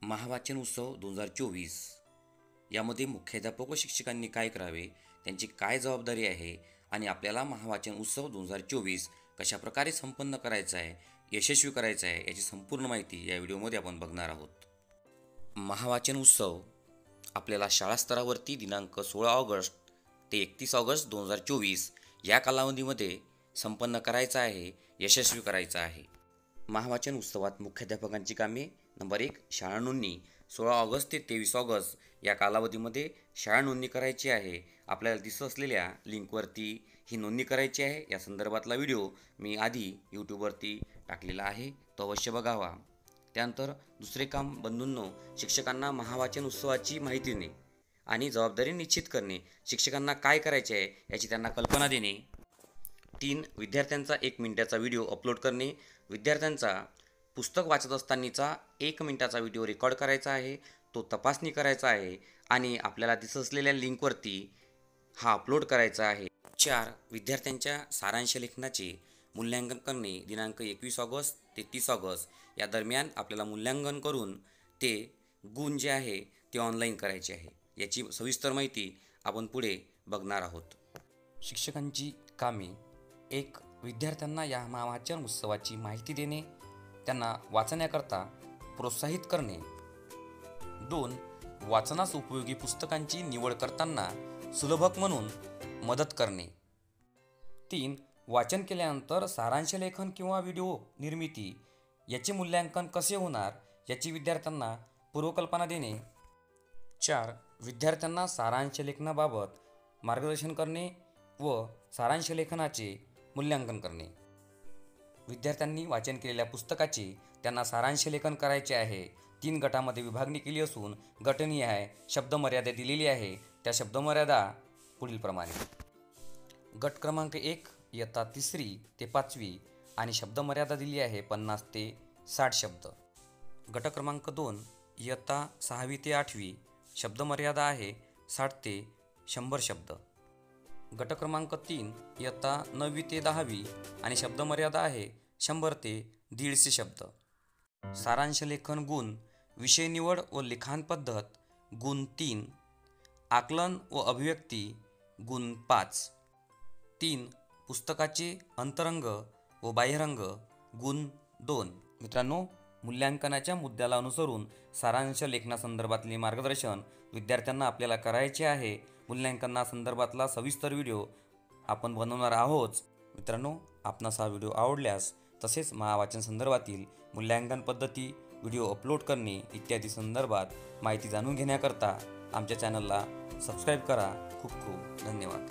महावाचन उत्सव 2024 यामध्ये मुख्याध्यापक व शिक्षकांनी काय करावे, त्यांची काय जबाबदारी आहे आणि आपल्याला महावाचन उत्सव 2024 कशाप्रकारे संपन्न करायचा आहे, यशस्वी करायचा आहे याची संपूर्ण माहिती या व्हिडिओमध्ये आपण बघणार आहोत। महावाचन उत्सव आपल्याला शाळा स्तरावरती दिनांक 16 ऑगस्ट ते 31 ऑगस्ट 2024 या कालावधीमध्ये संपन्न करायचा आहे, यशस्वी करायचा आहे। महावाचन उत्सवात मुख्याध्यापकांची कामे नंबर 1 शाळा नोंदणी 16 ऑगस्ट ते 23 ऑगस्ट या कालावधीमध्ये शाळा नोंदणी करायची आहे। आपल्याला दिसत असलेल्या लिंकवरती ही नोंदणी करायची आहे। या संदर्भातला व्हिडिओ मी आधी यूट्यूबवरती टाकलेला आहे, तो अवश्य बघावा। त्यानंतर दुसरे काम बंधूंनो, शिक्षकांना महावाचन उत्सवाची माहिती देणे आणि जबाबदारी निश्चित करणे, शिक्षकांना काय करायचे आहे याची त्यांना कल्पना देणे। 3 विद्यार्थ्यांचा 1 मिनिटाचा व्हिडिओ अपलोड करणे, विद्यार्थ्यांचा पुस्तक वाचत असतानाचा 1 मिनिटाचा व्हिडिओ रेकॉर्ड करायचा आहे, तो तपासणी करायचा आहे आणि आपल्याला दिसत असलेल्या लिंकवरती हा अपलोड करायचा आहे। 4 विद्यार्थ्यांच्या सारांश लेखनाचे मूल्यांकन करणे, दिनांक 21 ऑगस्ट ते 30 ऑगस्ट या दरम्यान आपल्याला मूल्यांकन करून ते गुण जे आहे ते ऑनलाईन करायचे आहे। याची सविस्तर माहिती आपण पुढे बघणार आहोत। शिक्षकांची कामे 1 विद्यार्थ्यांना या महावाचन उत्सवाची माहिती देणे, त्यांना वाचण्याकरता प्रोत्साहित करणे। 2 वाचनास उपयोगी पुस्तकांची निवड करताना सुलभक म्हणून मदत करणे। 3 वाचन केल्यानंतर सारांश लेखन किंवा व्हिडिओ निर्मिती याचे मूल्यांकन कसे होणार याची विद्यार्थ्यांना पूर्वकल्पना देणे। 4 विद्यार्थ्यांना सारांश लेखनाबाबत मार्गदर्शन करणे व सारांश लेखनाचे मूल्यांकन करणे। विद्यार्थ्यांनी वाचन केलेल्या पुस्तकाचे त्यांना सारांश लेखन करायचे आहे। 3 गटामध्ये विभागणी केली असून गटनिहाय शब्दमर्यादा दिलेली आहे। त्या शब्दमर्यादा पुढील प्रमाणे: गट क्रमांक 1 इयत्ता 3री ते 5वी आणि शब्दमर्यादा दिली आहे 50 ते 60 शब्द। गट क्रमांक 2 इयत्ता 6वी ते 8वी, शब्दमर्यादा आहे 60 ते 100 शब्द। गट क्रमांक 3 इयत्ता 9वी ते 10वी आणि शब्दमर्यादा आहे 100 ते 150 शब्द। सारांश लेखन गुण: विषय निवड व लिखाण पद्धत गुण 3, आकलन व अभिव्यक्ती गुण 5। 3 पुस्तकाचे अंतरंग व बाह्यरंग गुण 2। मित्रांनो, मूल्यांकनाच्या मुद्द्याला अनुसरून सारांश लेखनासंदर्भातले मार्गदर्शन विद्यार्थ्यांना आपल्याला करायचे आहे। मूल्यांकनासंदर्भातला सविस्तर व्हिडिओ आपण बनवणार आहोत। मित्रांनो, आपणास हा व्हिडिओ आवडल्यास तसेच महावाचन संदर्भातील मूल्यांकन पद्धती, व्हिडिओ अपलोड करणे इत्यादी संदर्भात माहिती जाणून घेण्याकरता आमच्या चॅनलला सबस्क्राईब करा। खूप खूप धन्यवाद।